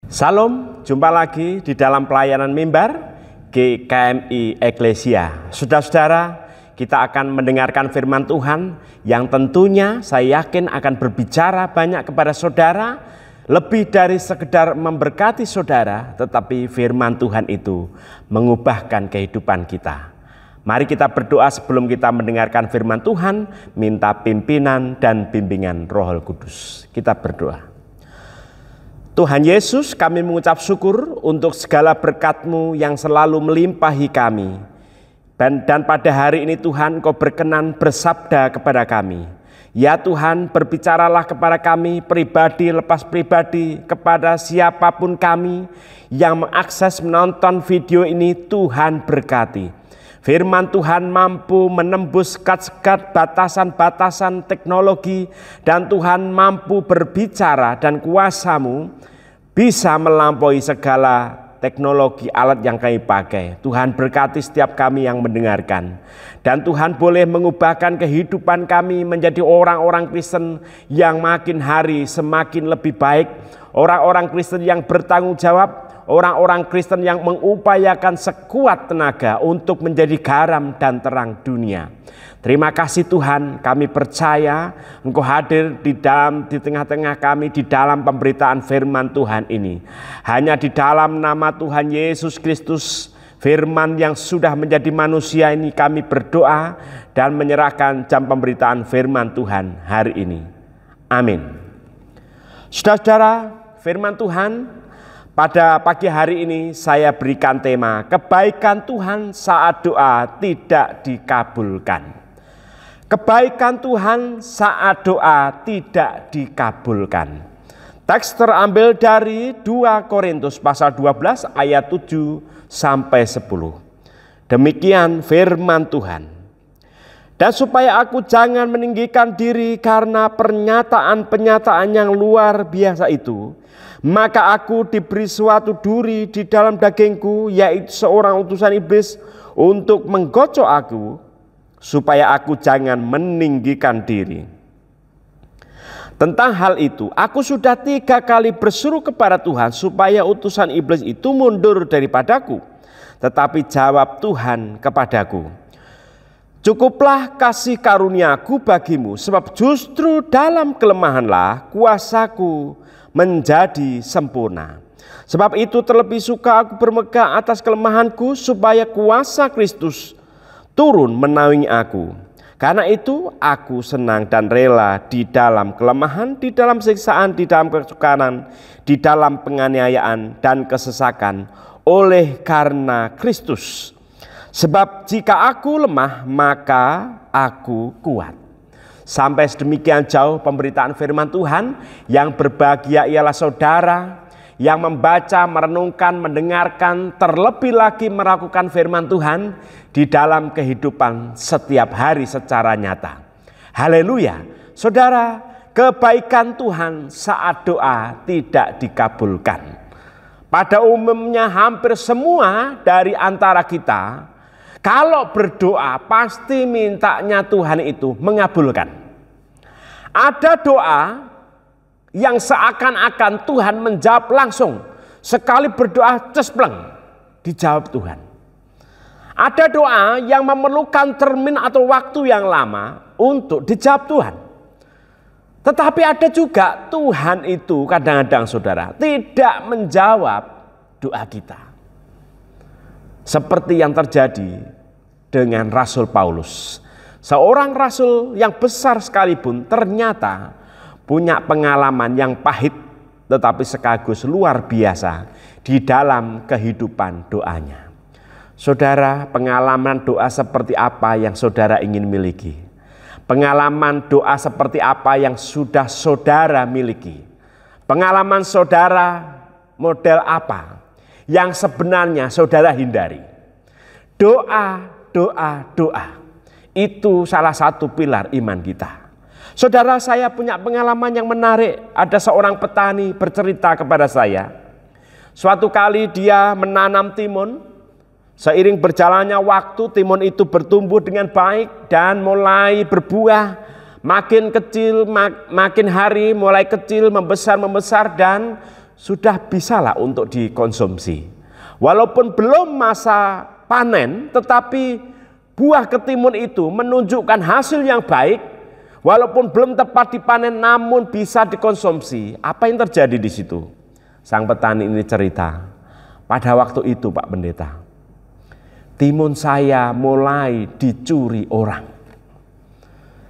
Salam, jumpa lagi di dalam pelayanan mimbar GKMI Eklesia. Saudara-saudara, kita akan mendengarkan firman Tuhan yang tentunya saya yakin akan berbicara banyak kepada saudara, lebih dari sekedar memberkati saudara, tetapi firman Tuhan itu mengubahkan kehidupan kita. Mari kita berdoa sebelum kita mendengarkan firman Tuhan, minta pimpinan dan bimbingan Roh Kudus. Kita berdoa. Tuhan Yesus, kami mengucap syukur untuk segala berkat-Mu yang selalu melimpahi kami. Dan pada hari ini Tuhan, Kau berkenan bersabda kepada kami. Ya Tuhan, berbicaralah kepada kami pribadi lepas pribadi, kepada siapapun kami yang mengakses menonton video ini. Tuhan berkati. Firman Tuhan mampu menembus sekat-sekat batasan-batasan teknologi, dan Tuhan mampu berbicara dan kuasa-Mu bisa melampaui segala teknologi alat yang kami pakai. Tuhan berkati setiap kami yang mendengarkan, dan Tuhan boleh mengubahkan kehidupan kami menjadi orang-orang Kristen yang makin hari semakin lebih baik, orang-orang Kristen yang bertanggung jawab, orang-orang Kristen yang mengupayakan sekuat tenaga untuk menjadi garam dan terang dunia. Terima kasih Tuhan, kami percaya Engkau hadir di tengah-tengah kami di dalam pemberitaan firman Tuhan ini. Hanya di dalam nama Tuhan Yesus Kristus, firman yang sudah menjadi manusia ini, kami berdoa dan menyerahkan jam pemberitaan firman Tuhan hari ini. Amin. Saudara-saudara, firman Tuhan pada pagi hari ini saya berikan tema kebaikan Tuhan saat doa tidak dikabulkan. Kebaikan Tuhan saat doa tidak dikabulkan. Teks terambil dari 2 Korintus pasal 12 ayat 7 sampai 10. Demikian firman Tuhan. Dan supaya aku jangan meninggikan diri karena pernyataan-pernyataan yang luar biasa itu, maka aku diberi suatu duri di dalam dagingku, yaitu seorang utusan iblis untuk menggocok aku, supaya aku jangan meninggikan diri. Tentang hal itu, aku sudah 3 kali berseru kepada Tuhan supaya utusan iblis itu mundur daripadaku. Tetapi jawab Tuhan kepadaku, cukuplah kasih karuniaku bagimu, sebab justru dalam kelemahanlah kuasaku menjadi sempurna. Sebab itu terlebih suka aku bermegah atas kelemahanku, supaya kuasa Kristus turun menaungi aku. Karena itu aku senang dan rela di dalam kelemahan, di dalam siksaan, di dalam kesukaran, di dalam penganiayaan dan kesesakan oleh karena Kristus. Sebab jika aku lemah, maka aku kuat. Sampai sedemikian jauh pemberitaan firman Tuhan. Yang berbahagia ialah saudara yang membaca, merenungkan, mendengarkan, terlebih lagi melakukan firman Tuhan di dalam kehidupan setiap hari secara nyata. Haleluya. Saudara, kebaikan Tuhan saat doa tidak dikabulkan. Pada umumnya hampir semua dari antara kita, kalau berdoa pasti mintanya Tuhan itu mengabulkan. Ada doa yang seakan-akan Tuhan menjawab langsung. Sekali berdoa cespleng, dijawab Tuhan. Ada doa yang memerlukan termin atau waktu yang lama untuk dijawab Tuhan. Tetapi ada juga Tuhan itu kadang-kadang saudara tidak menjawab doa kita. Seperti yang terjadi dengan Rasul Paulus. Seorang rasul yang besar sekalipun ternyata punya pengalaman yang pahit tetapi sekaligus luar biasa di dalam kehidupan doanya. Saudara, pengalaman doa seperti apa yang saudara ingin miliki? Pengalaman doa seperti apa yang sudah saudara miliki? Pengalaman saudara model apa yang sebenarnya saudara hindari? Doa, doa, doa. Itu salah satu pilar iman kita. Saudara, saya punya pengalaman yang menarik. Ada seorang petani bercerita kepada saya. Suatu kali dia menanam timun. Seiring berjalannya waktu, timun itu bertumbuh dengan baik dan mulai berbuah. Makin kecil, makin hari mulai kecil, membesar dan sudah bisalah untuk dikonsumsi. Walaupun belum masa panen, tetapi buah ketimun itu menunjukkan hasil yang baik. Walaupun belum tepat dipanen, namun bisa dikonsumsi. Apa yang terjadi di situ? Sang petani ini cerita, pada waktu itu Pak Pendeta, timun saya mulai dicuri orang.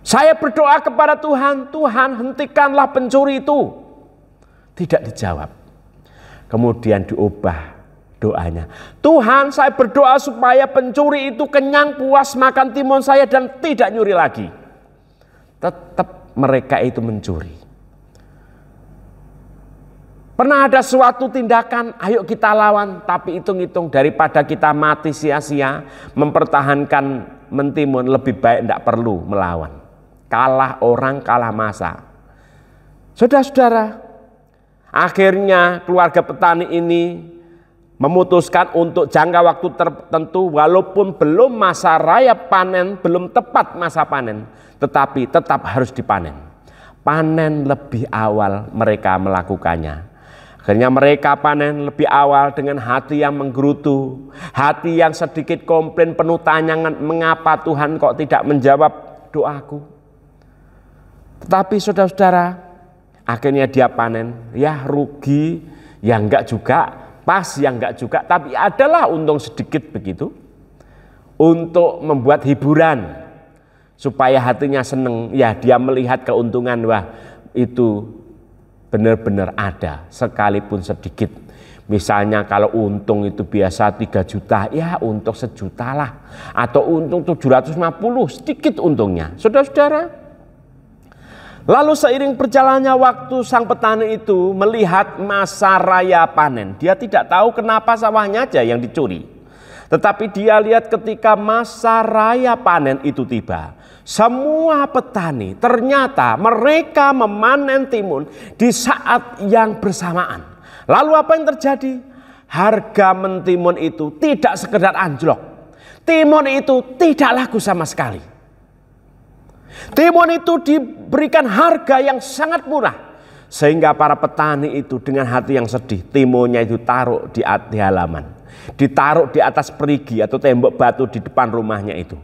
Saya berdoa kepada Tuhan, Tuhan hentikanlah pencuri itu. Tidak dijawab. Kemudian diubah doanya. Tuhan, saya berdoa supaya pencuri itu kenyang puas makan timun saya dan tidak nyuri lagi. Tetap mereka itu mencuri. Pernah ada suatu tindakan, ayo kita lawan, tapi hitung-hitung daripada kita mati sia-sia, mempertahankan mentimun, lebih baik tidak perlu melawan. Kalah orang, kalah masa. Saudara-saudara, akhirnya keluarga petani ini memutuskan untuk jangka waktu tertentu, walaupun belum masa raya panen, belum tepat masa panen, tetapi tetap harus dipanen. Panen lebih awal mereka melakukannya. Akhirnya mereka panen lebih awal dengan hati yang menggerutu, hati yang sedikit komplain, penuh tanyangan, mengapa Tuhan kok tidak menjawab doaku. Tetapi saudara-saudara, akhirnya dia panen, ya rugi, ya enggak juga, pas ya enggak juga, tapi adalah untung sedikit begitu. Untuk membuat hiburan, supaya hatinya seneng, ya dia melihat keuntungan, wah itu benar-benar ada, sekalipun sedikit. Misalnya kalau untung itu biasa 3 juta, ya untung 1 juta lah. Atau untung 750, sedikit untungnya. Saudara-saudara, lalu seiring berjalannya waktu, sang petani itu melihat masa raya panen. Dia tidak tahu kenapa sawahnya aja yang dicuri. Tetapi dia lihat ketika masa raya panen itu tiba, semua petani ternyata mereka memanen timun di saat yang bersamaan. Lalu apa yang terjadi? Harga mentimun itu tidak sekedar anjlok. Timun itu tidak laku sama sekali. Timun itu diberikan harga yang sangat murah. Sehingga para petani itu dengan hati yang sedih, timunnya itu taruh di halaman. Ditaruh di atas perigi atau tembok batu di depan rumahnya itu.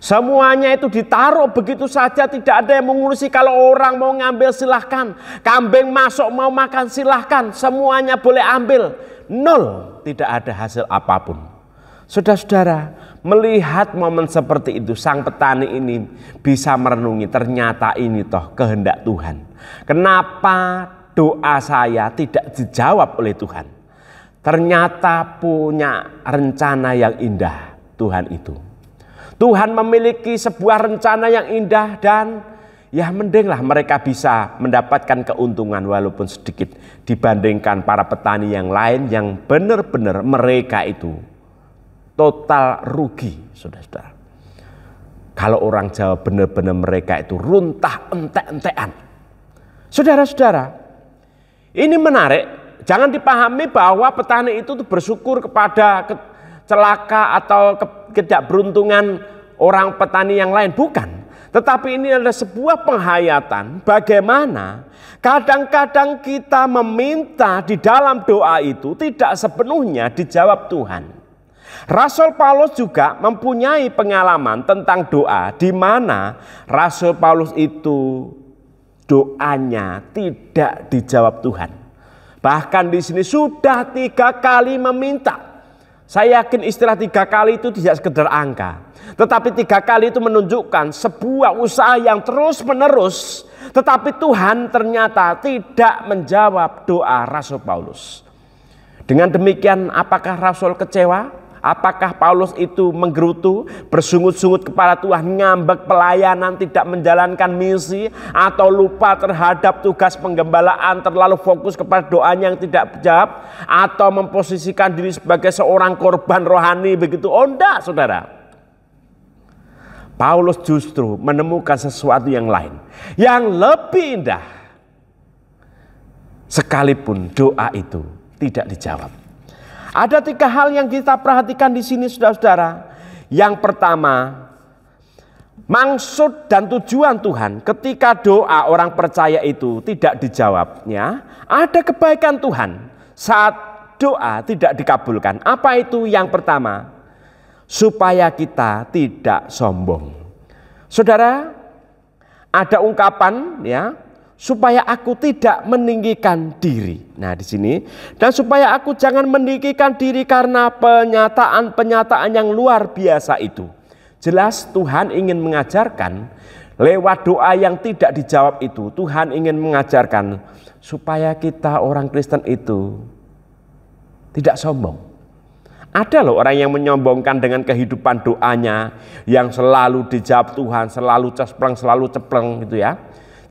Semuanya itu ditaruh begitu saja, tidak ada yang mengurusi. Kalau orang mau ngambil silahkan. Kambing masuk mau makan silahkan. Semuanya boleh ambil. Nol, tidak ada hasil apapun. Saudara-saudara, melihat momen seperti itu, sang petani ini bisa merenungi, ternyata ini toh kehendak Tuhan. Kenapa doa saya tidak dijawab oleh Tuhan? Ternyata punya rencana yang indah Tuhan itu. Tuhan memiliki sebuah rencana yang indah, dan ya mendinglah mereka bisa mendapatkan keuntungan walaupun sedikit dibandingkan para petani yang lain yang benar-benar mereka itu total rugi, saudara-saudara. Kalau orang Jawa benar-benar mereka itu runtah entek-entekan. Saudara-saudara, ini menarik. Jangan dipahami bahwa petani itu bersyukur kepada celaka atau ketidakberuntungan orang petani yang lain. Bukan. Tetapi ini adalah sebuah penghayatan bagaimana kadang-kadang kita meminta di dalam doa itu tidak sepenuhnya dijawab Tuhan. Rasul Paulus juga mempunyai pengalaman tentang doa, di mana Rasul Paulus itu doanya tidak dijawab Tuhan. Bahkan di sini sudah 3 kali meminta. Saya yakin istilah 3 kali itu tidak sekedar angka, tetapi 3 kali itu menunjukkan sebuah usaha yang terus menerus. Tetapi Tuhan ternyata tidak menjawab doa Rasul Paulus. Dengan demikian, apakah Rasul kecewa? Apakah Paulus itu menggerutu, bersungut-sungut kepada Tuhan, ngambek pelayanan, tidak menjalankan misi, atau lupa terhadap tugas penggembalaan, terlalu fokus kepada doanya yang tidak dijawab, atau memposisikan diri sebagai seorang korban rohani begitu? Oh enggak, saudara. Paulus justru menemukan sesuatu yang lain, yang lebih indah, sekalipun doa itu tidak dijawab. Ada 3 hal yang kita perhatikan di sini, saudara-saudara. Yang pertama, Maksud dan tujuan Tuhan ketika doa orang percaya itu tidak dijawabnya, ada kebaikan Tuhan saat doa tidak dikabulkan. Apa itu? Yang pertama, supaya kita tidak sombong. Saudara, ada ungkapan ya, supaya aku tidak meninggikan diri. Nah, di sini, dan supaya aku jangan meninggikan diri karena penyataan-penyataan yang luar biasa itu. Jelas Tuhan ingin mengajarkan lewat doa yang tidak dijawab itu, Tuhan ingin mengajarkan supaya kita orang Kristen itu tidak sombong. Ada loh orang yang menyombongkan dengan kehidupan doanya yang selalu dijawab Tuhan, selalu cepleng gitu ya.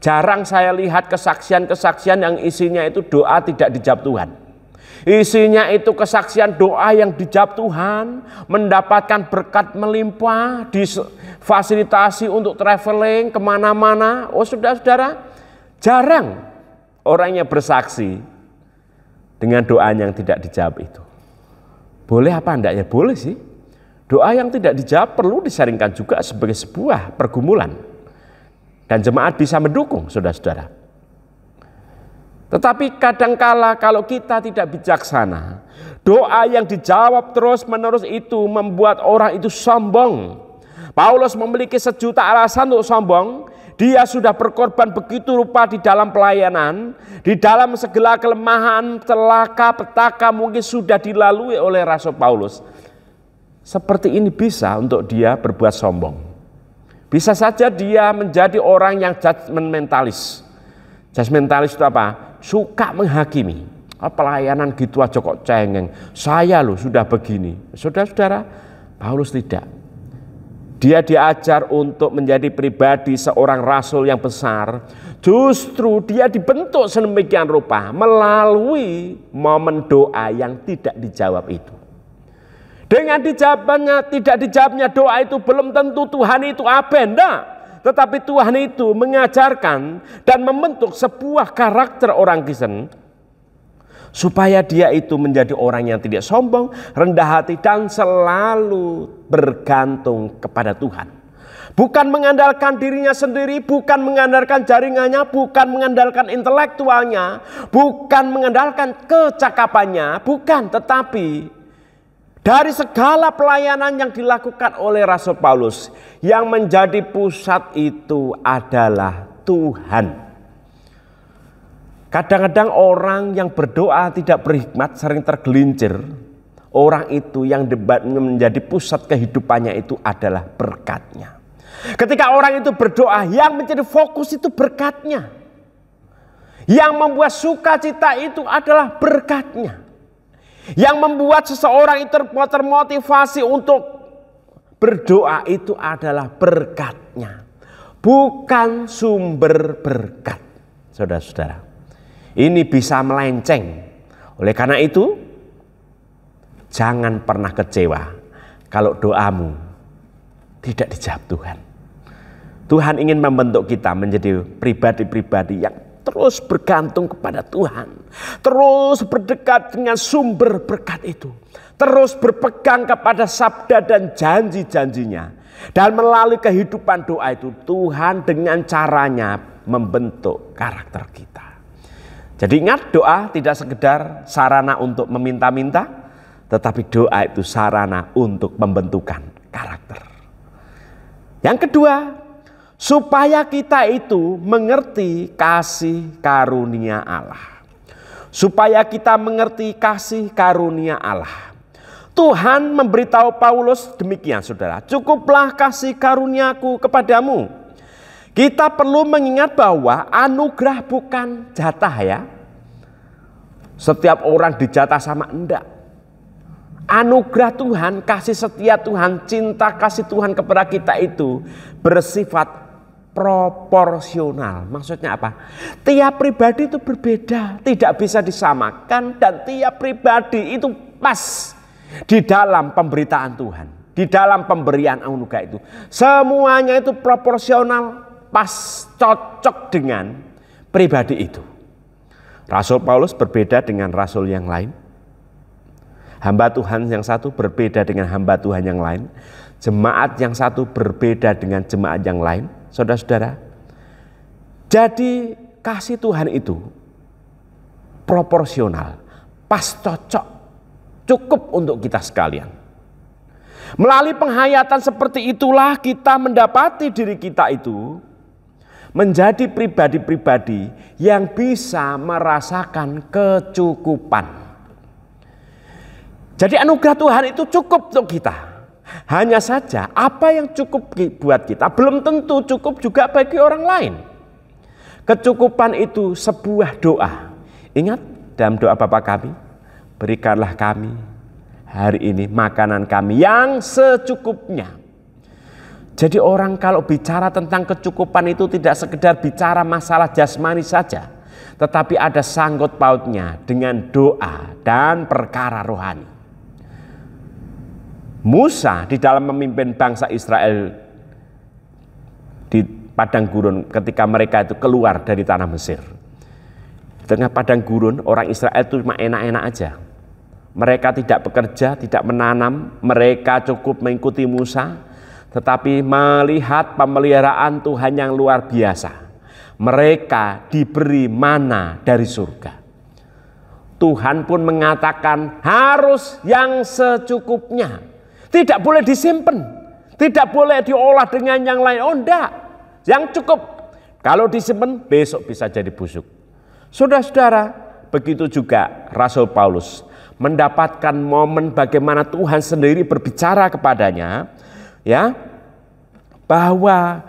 Jarang saya lihat kesaksian-kesaksian yang isinya itu doa tidak dijawab Tuhan. Isinya itu kesaksian doa yang dijawab Tuhan, mendapatkan berkat melimpah, difasilitasi untuk traveling kemana-mana. Oh saudara-saudara, jarang orang yang bersaksi dengan doanya yang tidak dijawab itu. Boleh apa enggak ya? Boleh sih. Doa yang tidak dijawab perlu disaringkan juga sebagai sebuah pergumulan. Dan jemaat bisa mendukung saudara-saudara. Tetapi kadangkala kalau kita tidak bijaksana, doa yang dijawab terus-menerus itu membuat orang itu sombong. Paulus memiliki sejuta alasan untuk sombong. Dia sudah berkorban begitu rupa di dalam pelayanan, di dalam segala kelemahan, celaka, petaka mungkin sudah dilalui oleh Rasul Paulus. Seperti ini bisa untuk dia berbuat sombong. Bisa saja dia menjadi orang yang judgmentalis. Judgmentalis itu apa? Suka menghakimi. Pelayanan gitu aja kok cengeng. Saya loh sudah begini. Saudara-saudara, Paulus tidak. Dia diajar untuk menjadi pribadi seorang rasul yang besar. Justru dia dibentuk sedemikian rupa melalui momen doa yang tidak dijawab itu. Dengan tidak dijawabnya doa itu belum tentu Tuhan itu enggak. Tetapi Tuhan itu mengajarkan dan membentuk sebuah karakter orang Kristen supaya dia itu menjadi orang yang tidak sombong, rendah hati dan selalu bergantung kepada Tuhan. Bukan mengandalkan dirinya sendiri, bukan mengandalkan jaringannya, bukan mengandalkan intelektualnya, bukan mengandalkan kecakapannya, bukan, tetapi dari segala pelayanan yang dilakukan oleh Rasul Paulus, yang menjadi pusat itu adalah Tuhan. Kadang-kadang orang yang berdoa tidak berhikmat sering tergelincir. Orang itu yang menjadi pusat kehidupannya itu adalah berkatnya. Ketika orang itu berdoa, yang menjadi fokus itu berkatnya. Yang membuat sukacita itu adalah berkatnya. Yang membuat seseorang itu termotivasi untuk berdoa itu adalah berkatnya. Bukan sumber berkat. Saudara-saudara, ini bisa melenceng. Oleh karena itu, jangan pernah kecewa kalau doamu tidak dijawab Tuhan. Tuhan ingin membentuk kita menjadi pribadi-pribadi yang terus bergantung kepada Tuhan. Terus berdekat dengan sumber berkat itu. Terus berpegang kepada sabda dan janji-janjinya. Dan melalui kehidupan doa itu, Tuhan dengan caranya membentuk karakter kita. Jadi ingat, doa tidak sekedar sarana untuk meminta-minta, tetapi doa itu sarana untuk pembentukan karakter. Yang kedua, supaya kita itu mengerti kasih karunia Allah. Supaya kita mengerti kasih karunia Allah. Tuhan memberitahu Paulus demikian, saudara. Cukuplah kasih karuniaku kepadamu. Kita perlu mengingat bahwa anugerah bukan jatah ya. Setiap orang dijatah sama enggak. Anugerah Tuhan, kasih setia Tuhan, cinta kasih Tuhan kepada kita itu bersifat proporsional. Maksudnya apa? Tiap pribadi itu berbeda, tidak bisa disamakan, dan tiap pribadi itu pas di dalam pemberitaan Tuhan, di dalam pemberian anugerah itu. Semuanya itu proporsional, pas, cocok dengan pribadi itu. Rasul Paulus berbeda dengan rasul yang lain. Hamba Tuhan yang satu berbeda dengan hamba Tuhan yang lain. Jemaat yang satu berbeda dengan jemaat yang lain. Saudara-saudara, jadi kasih Tuhan itu proporsional, pas cocok, cukup untuk kita sekalian. Melalui penghayatan seperti itulah kita mendapati diri kita itu menjadi pribadi-pribadi yang bisa merasakan kecukupan. Jadi anugerah Tuhan itu cukup untuk kita. Hanya saja apa yang cukup buat kita belum tentu cukup juga bagi orang lain. Kecukupan itu sebuah doa. Ingat dalam doa Bapa kami, berikanlah kami hari ini makanan kami yang secukupnya. Jadi orang kalau bicara tentang kecukupan itu tidak sekedar bicara masalah jasmani saja, tetapi ada sangkut pautnya dengan doa dan perkara rohani. Musa di dalam memimpin bangsa Israel di padang gurun ketika mereka itu keluar dari tanah Mesir. Di tengah padang gurun orang Israel itu cuma enak-enak aja. Mereka tidak bekerja, tidak menanam, mereka cukup mengikuti Musa, tetapi melihat pemeliharaan Tuhan yang luar biasa. Mereka diberi mana dari surga. Tuhan pun mengatakan harus yang secukupnya. Tidak boleh disimpan, tidak boleh diolah dengan yang lain. Oh enggak, yang cukup. Kalau disimpan besok bisa jadi busuk. Saudara-saudara, begitu juga Rasul Paulus mendapatkan momen bagaimana Tuhan sendiri berbicara kepadanya, ya, bahwa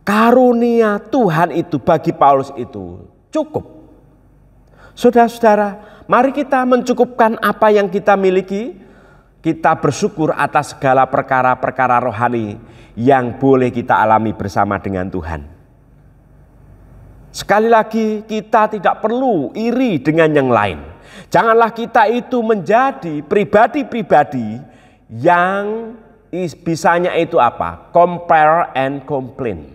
karunia Tuhan itu bagi Paulus itu cukup. Saudara-saudara, mari kita mencukupkan apa yang kita miliki. Kita bersyukur atas segala perkara-perkara rohani yang boleh kita alami bersama dengan Tuhan. Sekali lagi, kita tidak perlu iri dengan yang lain. Janganlah kita itu menjadi pribadi-pribadi yang bisanya itu apa? Compare and complain.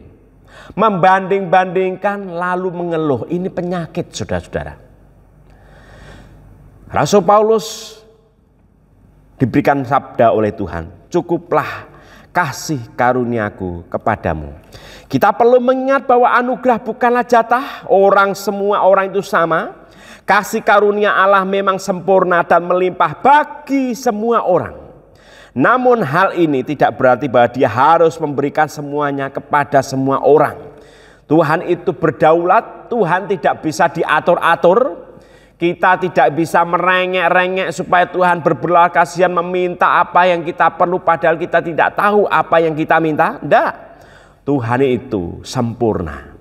Membanding-bandingkan lalu mengeluh. Ini penyakit, saudara-saudara. Rasul Paulus diberikan sabda oleh Tuhan, cukuplah kasih karuniaku kepadamu. Kita perlu mengingat bahwa anugerah bukanlah jatah, semua orang itu sama. Kasih karunia Allah memang sempurna dan melimpah bagi semua orang. Namun hal ini tidak berarti bahwa dia harus memberikan semuanya kepada semua orang. Tuhan itu berdaulat, Tuhan tidak bisa diatur-atur. Kita tidak bisa merengek-rengek supaya Tuhan berbelas kasihan meminta apa yang kita perlu padahal kita tidak tahu apa yang kita minta. Tidak. Tuhan itu sempurna.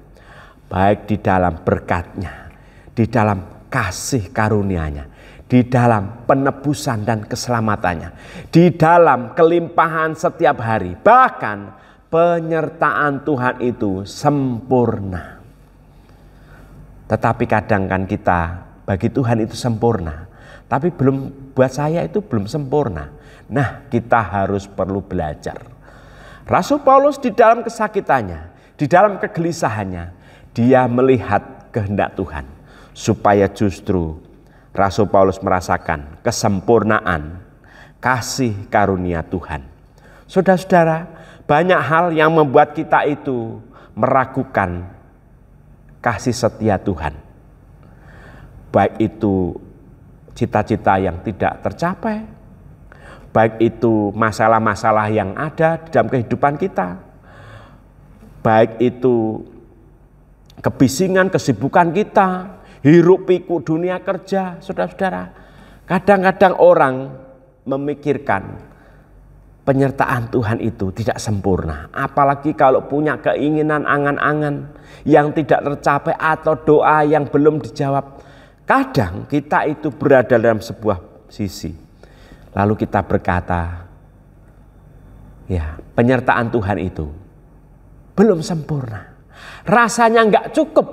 Baik di dalam berkat-Nya, di dalam kasih karunia-Nya, di dalam penebusan dan keselamatannya, di dalam kelimpahan setiap hari. Bahkan penyertaan Tuhan itu sempurna. Tetapi kadang kan kita bagi Tuhan itu sempurna, tapi buat saya itu belum sempurna. Nah, kita harus perlu belajar. Rasul Paulus di dalam kesakitannya, di dalam kegelisahannya, dia melihat kehendak Tuhan supaya justru Rasul Paulus merasakan kesempurnaan kasih karunia Tuhan. Saudara-saudara, banyak hal yang membuat kita itu meragukan kasih setia Tuhan. Baik itu cita-cita yang tidak tercapai, baik itu masalah-masalah yang ada di dalam kehidupan kita, baik itu kebisingan, kesibukan kita, hiruk pikuk dunia kerja. Saudara-saudara, kadang-kadang orang memikirkan penyertaan Tuhan itu tidak sempurna. Apalagi kalau punya keinginan angan-angan yang tidak tercapai atau doa yang belum dijawab. Kadang kita itu berada dalam sebuah sisi. Lalu kita berkata, ya, penyertaan Tuhan itu belum sempurna. Rasanya enggak cukup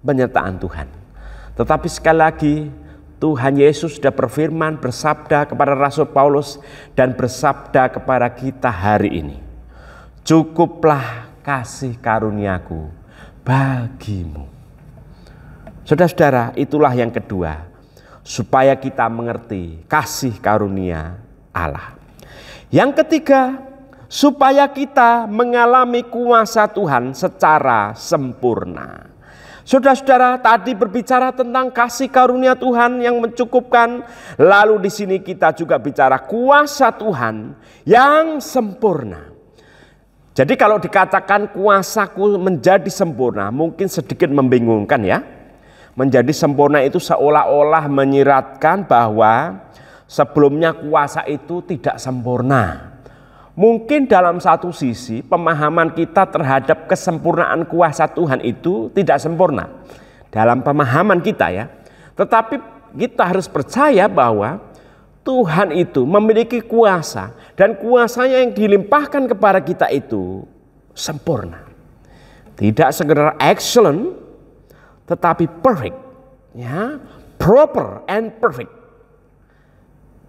penyertaan Tuhan. Tetapi sekali lagi Tuhan Yesus sudah berfirman, bersabda kepada Rasul Paulus dan bersabda kepada kita hari ini. Cukuplah kasih karuniaku bagimu. Saudara-saudara, itulah yang kedua. supaya kita mengerti kasih karunia Allah. Yang ketiga, supaya kita mengalami kuasa Tuhan secara sempurna. Saudara-saudara, tadi berbicara tentang kasih karunia Tuhan yang mencukupkan. Lalu di sini kita juga bicara kuasa Tuhan yang sempurna. Jadi kalau dikatakan kuasaku menjadi sempurna, mungkin sedikit membingungkan ya. Menjadi sempurna itu seolah-olah menyiratkan bahwa sebelumnya kuasa itu tidak sempurna. Mungkin dalam satu sisi pemahaman kita terhadap kesempurnaan kuasa Tuhan itu tidak sempurna. Dalam pemahaman kita ya. Tetapi kita harus percaya bahwa Tuhan itu memiliki kuasa. Dan kuasanya yang dilimpahkan kepada kita itu sempurna. Tidak sekedar excellent, tetapi perfect. Ya, proper and perfect.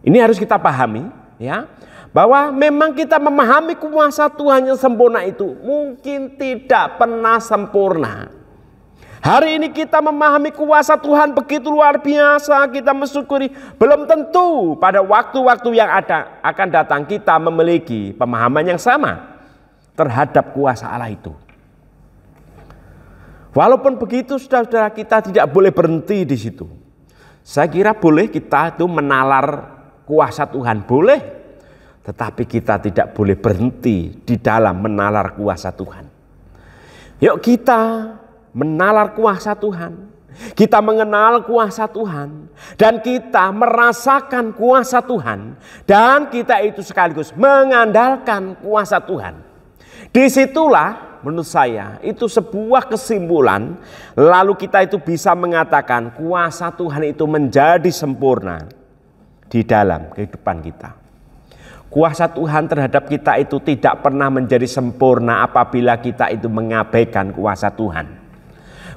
Ini harus kita pahami ya. Bahwa memang kita memahami kuasa Tuhan yang sempurna itu mungkin tidak pernah sempurna. Hari ini kita memahami kuasa Tuhan begitu luar biasa, kita mensyukuri. Belum tentu pada waktu-waktu yang akan datang kita memiliki pemahaman yang sama terhadap kuasa Allah itu. Walaupun begitu, saudara-saudara, kita tidak boleh berhenti di situ. Saya kira boleh kita itu menalar kuasa Tuhan, boleh. Tetapi kita tidak boleh berhenti di dalam menalar kuasa Tuhan. Yuk kita menalar kuasa Tuhan. Kita mengenal kuasa Tuhan. Dan kita merasakan kuasa Tuhan. Dan kita itu sekaligus mengandalkan kuasa Tuhan. Disitulah menurut saya itu sebuah kesimpulan. Lalu kita itu bisa mengatakan kuasa Tuhan itu menjadi sempurna di dalam kehidupan kita. Kuasa Tuhan terhadap kita itu tidak pernah menjadi sempurna apabila kita itu mengabaikan kuasa Tuhan.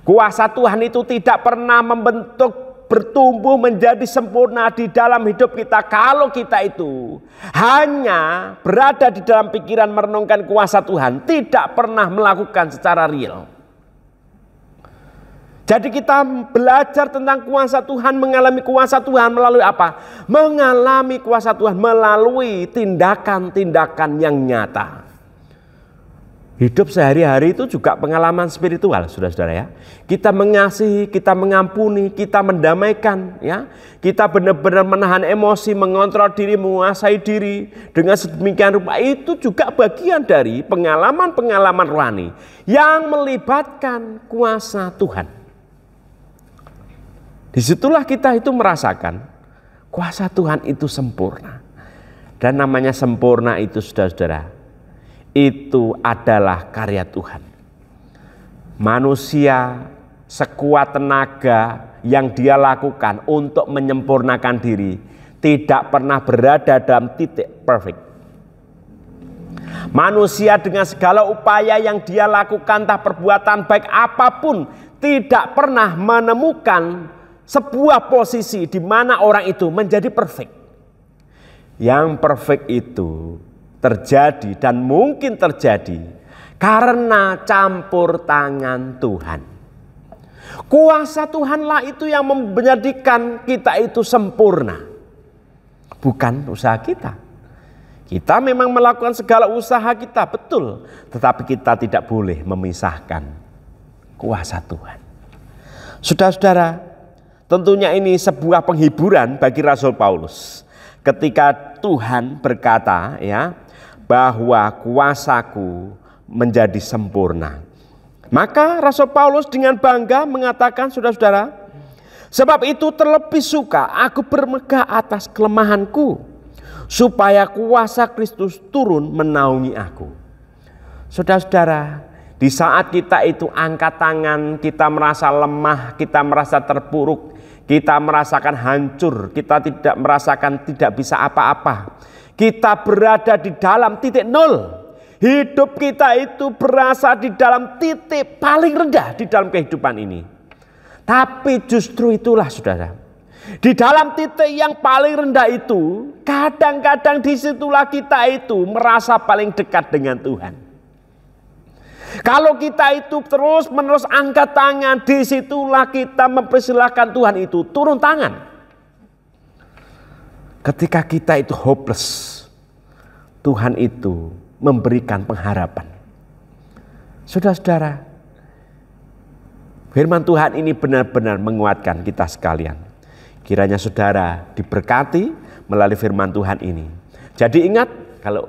Kuasa Tuhan itu tidak pernah membentuk, bertumbuh menjadi sempurna di dalam hidup kita kalau kita itu hanya berada di dalam pikiran merenungkan kuasa Tuhan, tidak pernah melakukan secara real. Jadi kita belajar tentang kuasa Tuhan, mengalami kuasa Tuhan melalui apa? Mengalami kuasa Tuhan melalui tindakan-tindakan yang nyata. Hidup sehari-hari itu juga pengalaman spiritual, saudara-saudara ya. Kita mengasihi, kita mengampuni, kita mendamaikan ya. Kita benar-benar menahan emosi, mengontrol diri, menguasai diri dengan sedemikian rupa. Itu juga bagian dari pengalaman-pengalaman rohani yang melibatkan kuasa Tuhan. Disitulah kita itu merasakan kuasa Tuhan itu sempurna. Dan namanya sempurna itu saudara-saudara, itu adalah karya Tuhan. Manusia sekuat tenaga yang dia lakukan untuk menyempurnakan diri tidak pernah berada dalam titik perfect. Manusia dengan segala upaya yang dia lakukan, entah perbuatan baik apapun, tidak pernah menemukan sebuah posisi di mana orang itu menjadi perfect. Yang perfect itu terjadi dan mungkin terjadi karena campur tangan Tuhan. Kuasa Tuhanlah itu yang menjadikan kita itu sempurna. Bukan usaha kita. Kita memang melakukan segala usaha kita, betul. Tetapi kita tidak boleh memisahkan kuasa Tuhan. Saudara-saudara, tentunya ini sebuah penghiburan bagi Rasul Paulus ketika Tuhan berkata ya bahwa kuasaku menjadi sempurna. Maka Rasul Paulus dengan bangga mengatakan, saudara-saudara, sebab itu terlebih suka aku bermegah atas kelemahanku supaya kuasa Kristus turun menaungi aku. Saudara-saudara, di saat kita itu angkat tangan, kita merasa lemah, kita merasa terpuruk, kita merasakan hancur, kita tidak merasakan tidak bisa apa-apa. Kita berada di dalam titik nol. Hidup kita itu berasa di dalam titik paling rendah di dalam kehidupan ini. Tapi justru itulah saudara, di dalam titik yang paling rendah itu, kadang-kadang disitulah kita itu merasa paling dekat dengan Tuhan. Kalau kita itu terus-menerus angkat tangan, disitulah kita mempersilahkan Tuhan itu turun tangan. Ketika kita itu hopeless, Tuhan itu memberikan pengharapan. Saudara-saudara, firman Tuhan ini benar-benar menguatkan kita sekalian. Kiranya saudara diberkati melalui firman Tuhan ini. Jadi ingat, kalau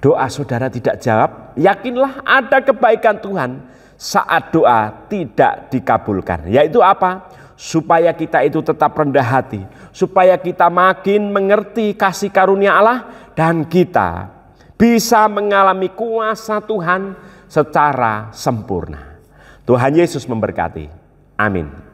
doa saudara tidak jawab, yakinlah ada kebaikan Tuhan saat doa tidak dikabulkan. Yaitu apa? Supaya kita itu tetap rendah hati, supaya kita makin mengerti kasih karunia Allah, dan kita bisa mengalami kuasa Tuhan secara sempurna. Tuhan Yesus memberkati. Amin.